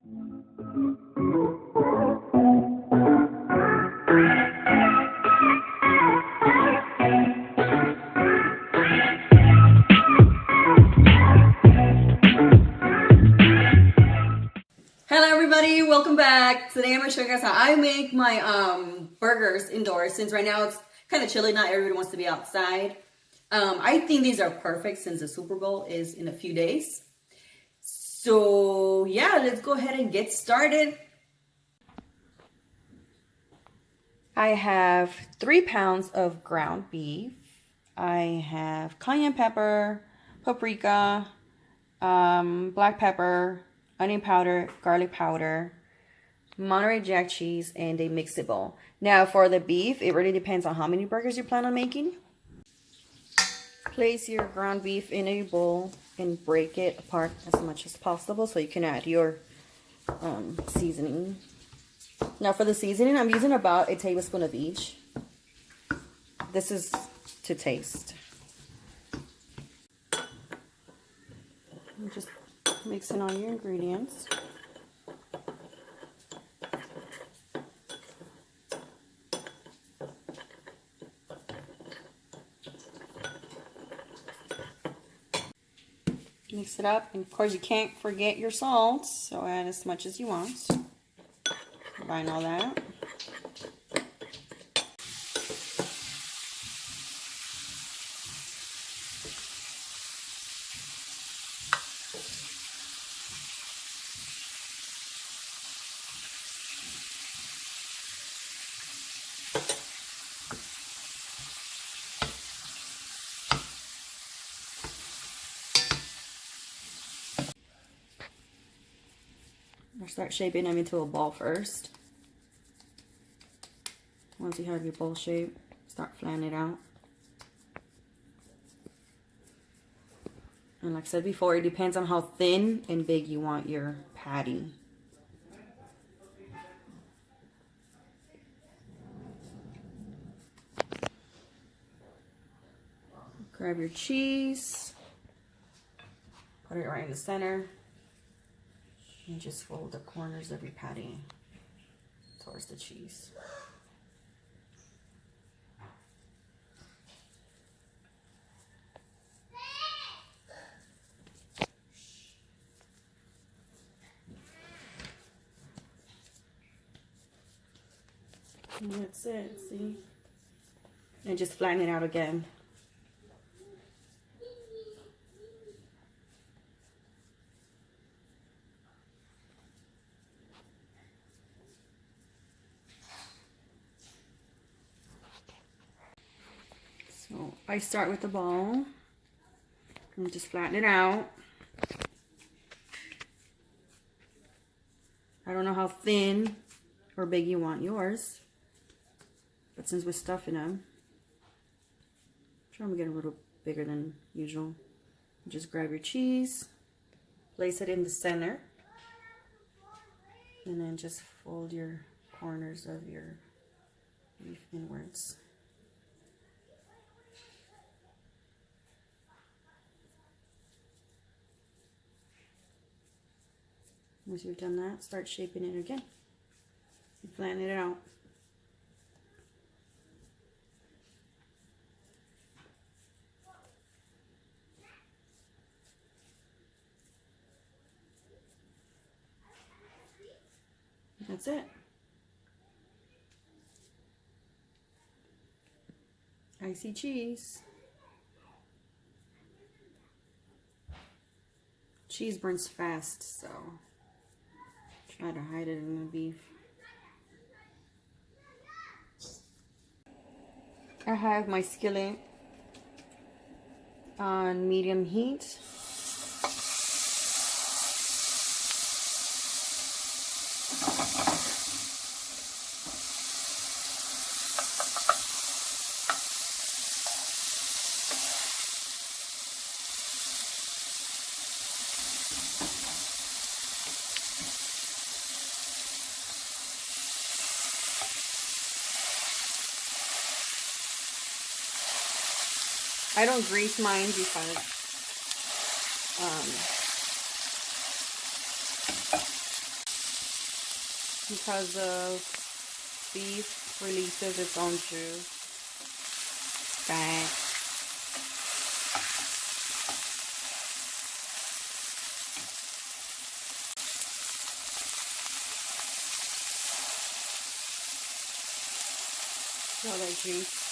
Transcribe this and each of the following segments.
Hello everybody, welcome back. Today I'm going to show you guys how I make my burgers indoors, since right now it's kind of chilly, not everybody wants to be outside. I think these are perfect since the Super Bowl is in a few days. So yeah, let's go ahead and get started. I have 3 pounds of ground beef. I have cayenne pepper, paprika, black pepper, onion powder, garlic powder, Monterey Jack cheese, and a mix-it bowl. Now for the beef, it really depends on how many burgers you plan on making. Place your ground beef in a bowl and break it apart as much as possible so you can add your seasoning. Now for the seasoning, I'm using about a tablespoon of each. This is to taste. Just mix in all your ingredients. Mix it up, and of course you can't forget your salt, so add as much as you want. Combine all that. Or start shaping them into a ball first. Once you have your bowl shape, start flattening it out. And like I said before, it depends on how thin and big you want your patty. Grab your cheese, put it right in the center. And just fold the corners of your patty towards the cheese. And that's it, see? And just flatten it out again. So I start with the ball and just flatten it out. I don't know how thin or big you want yours, but since we're stuffing them, try to get a little bigger than usual. Just grab your cheese, place it in the center, and then just fold your corners of your beef inwards. Once you've done that, start shaping it again and flattening it out. That's it. Icy cheese. Cheese burns fast, so try to hide it in the beef. I have my skillet on medium heat. I don't grease mine because because of beef releases its own juice. Right. All that juice.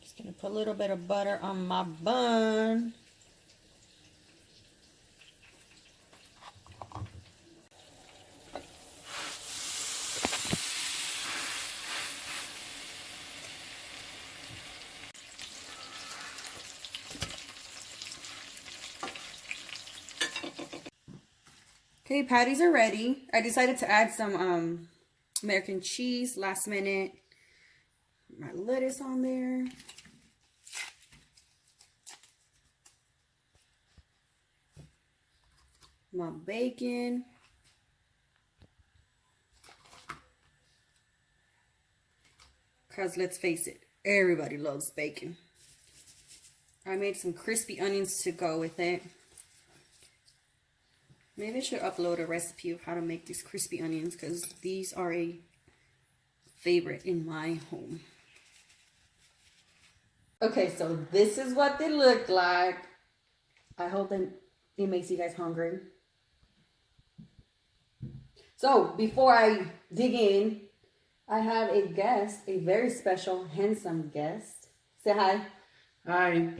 Just gonna put a little bit of butter on my bun. Okay, patties are ready. I decided to add some American cheese last minute. My lettuce on there. My bacon. Because let's face it, everybody loves bacon. I made some crispy onions to go with it. Maybe I should upload a recipe of how to make these crispy onions because these are a favorite in my home. Okay, so this is what they look like. I hope that it makes you guys hungry. So before I dig in, I have a guest, a very special, handsome guest. Say hi. Hi.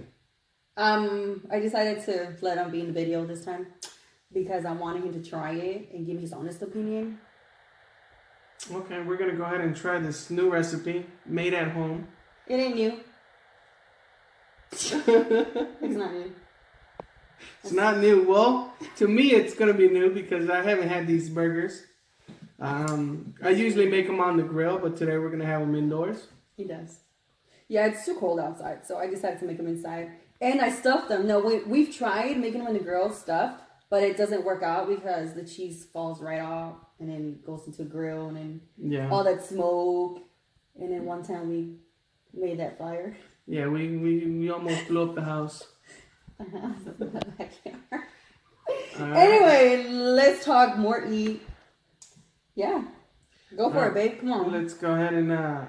I decided to let him be in the video this time because I wanted him to try it and give me his honest opinion. Okay, we're gonna go ahead and try this new recipe made at home. It ain't new. It's not new. It's not new. Well, to me, it's gonna be new because I haven't had these burgers. I usually make them on the grill, but today we're gonna have them indoors. He does. Yeah, it's too cold outside, so I decided to make them inside. And I stuffed them. No, we've tried making them in the grill stuffed, but it doesn't work out because the cheese falls right off and then goes into the grill and then all that smoke. And then one time we made that fire. Yeah, we almost blew up the house. Anyway, let's talk more eat. Yeah. Go for it, babe. Come on. Let's go ahead and I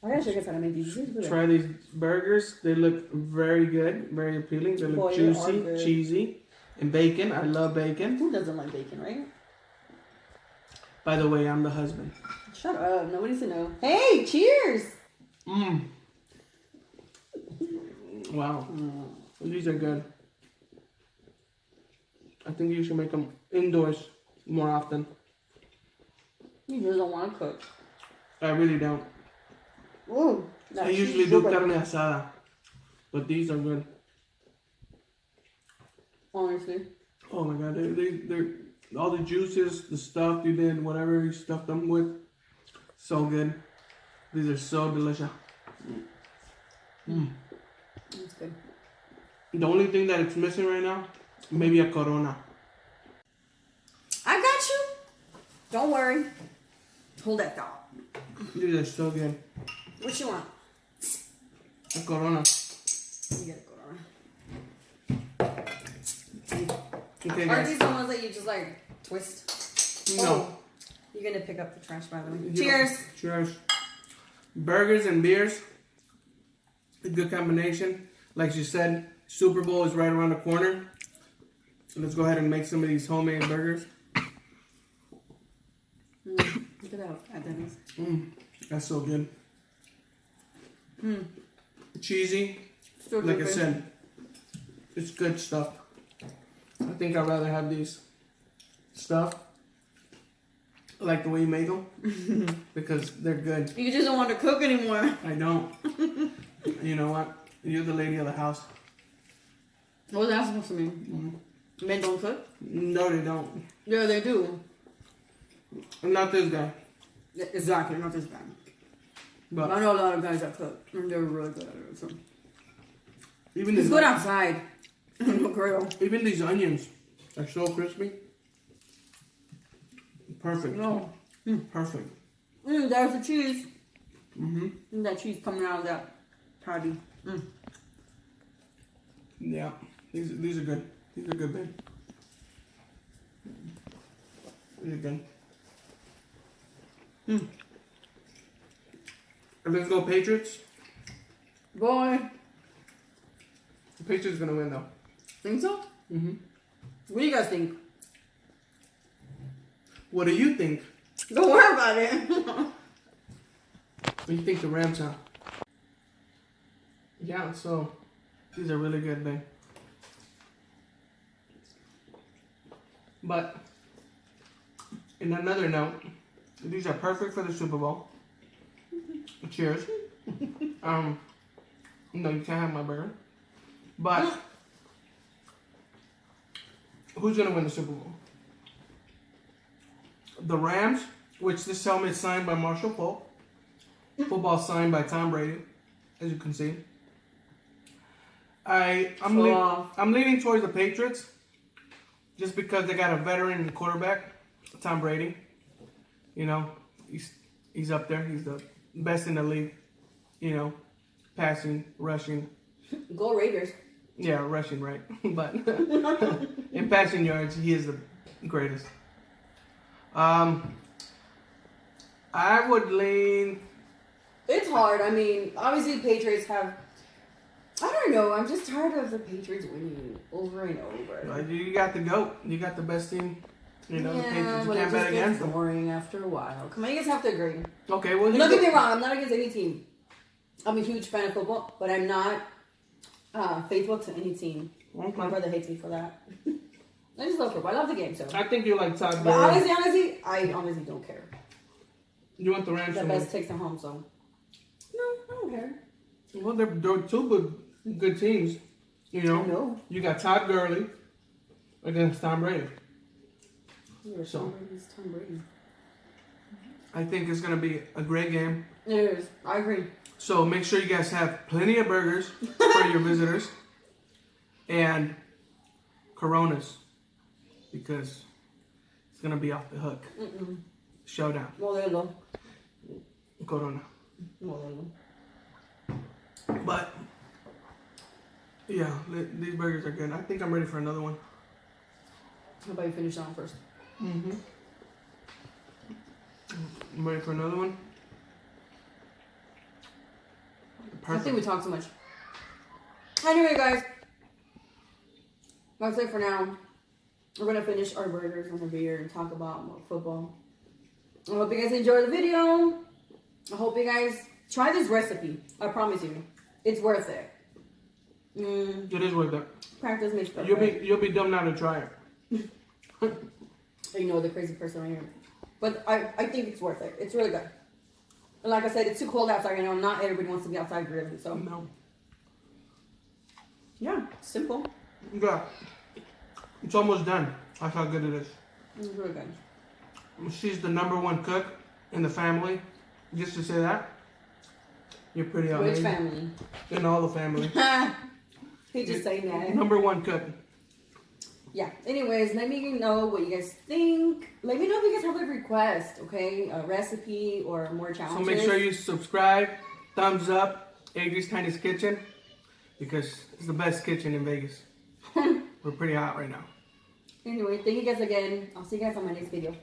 gotta show you guys how to make these. try these burgers. They look very good, very appealing. They look juicy, cheesy, and bacon. I love bacon. Who doesn't like bacon, right? By the way, I'm the husband. Shut up. Nobody's to know. Hey, cheers! Wow. These are good. I think you should make them indoors more often. You just don't want to cook. I really don't. Ooh, I usually do carne asada, but these are good. Honestly. Oh my god, they're all the juices, the stuff you did, whatever you stuffed them with, so good. These are so delicious. That's good. The only thing that it's missing right now, maybe a Corona. I got you. Don't worry. Hold that thought. These are so good. What you want? A Corona. You get a Corona. Okay, Are guys. these the ones that you just like twist? No. Oh, you're gonna pick up the trash, by the way. Cheers. Cheers. Burgers and beers. A good combination. Like she said, Super Bowl is right around the corner. So let's go ahead and make some of these homemade burgers. Look at that. That's so good. Cheesy. So Like good. I said, it's good stuff. I think I'd rather have these stuff. I like the way you make them because they're good. You just don't want to cook anymore. I don't. You know what? You're the lady of the house. What's that supposed to mean? Men don't cook? No, they don't. Yeah, they do. Not this guy. Exactly, not this guy. But I know a lot of guys that cook, and they're really good at it. So. even It's these, good outside. No grill. even these onions are so crispy. Perfect. No. Perfect. There's the cheese. Mm-hmm. And that cheese coming out of that patty. Mm. Yeah, these are good. These are good, babe. These are good. Mm. Let's go Patriots. Boy. The Patriots gonna win though. Think so? Mm-hmm. What do you guys think? What do you think? Don't worry about it. What do you think the Rams are? Yeah, so these are really good, babe. But in another note, these are perfect for the Super Bowl. Cheers. No, you can't have my burger. But who's gonna win the Super Bowl? The Rams, which this helmet is signed by Marshall Falk. Football signed by Tom Brady, as you can see. I'm leaning towards the Patriots, just because they got a veteran quarterback, Tom Brady. You know, he's up there. He's the best in the league. You know, passing, rushing. Go Raiders. Yeah, rushing, right? But in passing yards, he is the greatest. I would lean. It's hard. I mean, obviously Patriots have. I don't know. I'm just tired of the Patriots winning over and over. You got the GOAT. You got the best team. You know, the Patriots. You but can't bet against them. boring after a while. Come on, you guys have to agree. Okay, well, Don't get me wrong. I'm not against any team. I'm a huge fan of football, but I'm not faithful to any team. Okay. My brother hates me for that. I just love football. I love the game, so. I think you like Todd But Gurley. honestly, I honestly don't care. You want the Rams The to best win? takes them home, so. No, I don't care. Well, they're two good teams. You know. I know. You got Todd Gurley against Tom Brady. You're So. Tom Brady. I think it's gonna be a great game. It is. I agree. So make sure you guys have plenty of burgers for your visitors and Coronas, because it's gonna be off the hook. Showdown. Modelo. Corona. Modelo. But yeah, these burgers are good. I think I'm ready for another one. How about you finish that one first? Mm-hmm. I'm ready for another one. I think we talked too much. Anyway, guys. That's it for now. We're going to finish our burgers and our beer and talk about more football. I hope you guys enjoyed the video. I hope you guys try this recipe. I promise you. It's worth it. It is worth it. Practice makes perfect. You'll be dumb not to try it. You know, the crazy person right here. But I think it's worth it. It's really good. And like I said, it's too cold outside. You know, not everybody wants to be outside grilling. So, No. yeah, simple. Yeah. It's almost done. That's how good it is. It's really good. She's the #1 cook in the family. Just to say that. You're pretty Which amazing. family? In all the family. He just saying that. #1 cook. Yeah. Anyways, let me know what you guys think. Let me know if you guys have a request, okay? A recipe or more challenges. So make sure you subscribe, thumbs up, Adri's Tiniest Kitchen, because it's the best kitchen in Vegas. We're pretty hot right now. Anyway, thank you guys again. I'll see you guys on my next video.